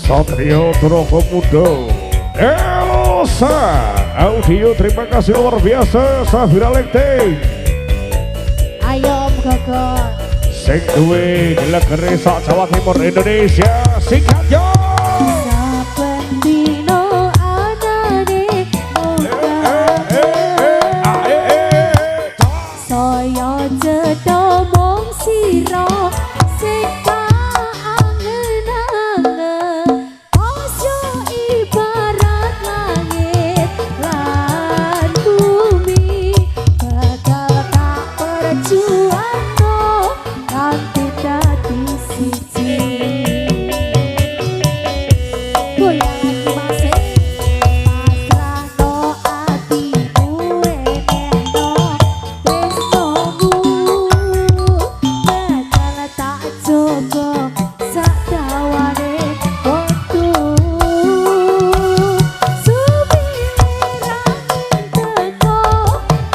Satrio Trokomudo Elsa Audio terima kasih luar biasa Safira Lekting Ayo Om Gogo sing duwe gelegere sak Jawa Timur Indonesia sikat yo saben dino anane saya cetha mung sira sing angen-angen ojo ibarat langit lan bumi bakal tak perjuangno kanthi dadi siji goyang lagi masih pasrahno atimu enehno tresnomu bakal tak jogo sak dawane wektu sumirang teko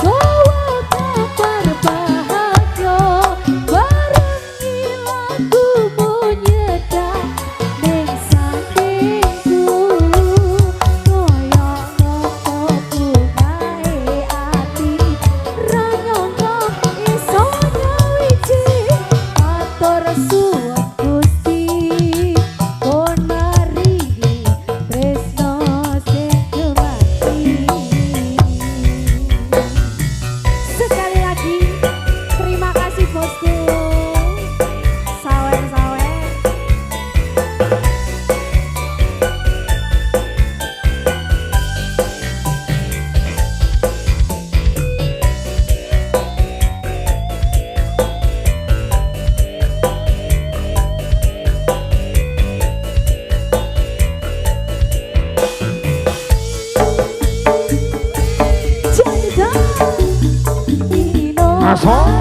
gowo kabar bahagia barengi lagumu nyedak ning sampingku koyo ngopo bungae ati ra nyangka iso nyawiji matur suwun Gusti pun maringi tresno sing kemati. Sekali lagi terima kasih bosku. Sawer-sawer. Asoy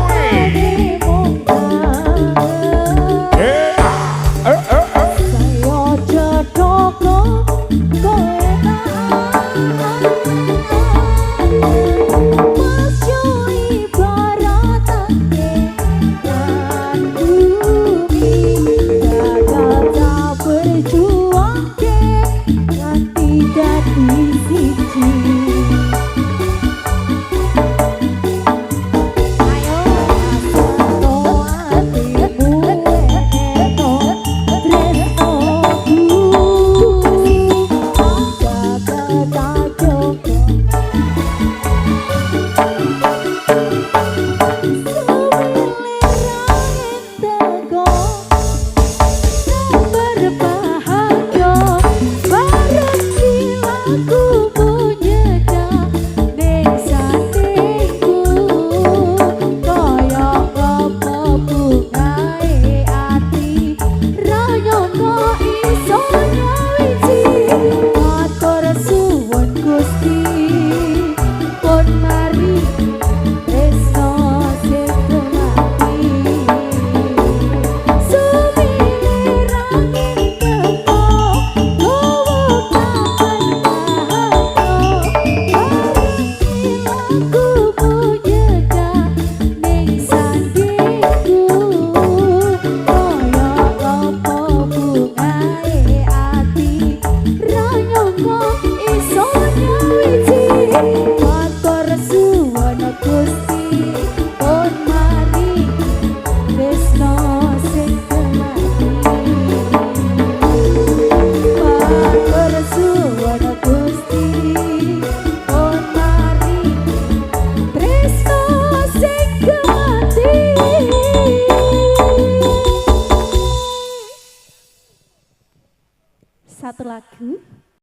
satu lagu.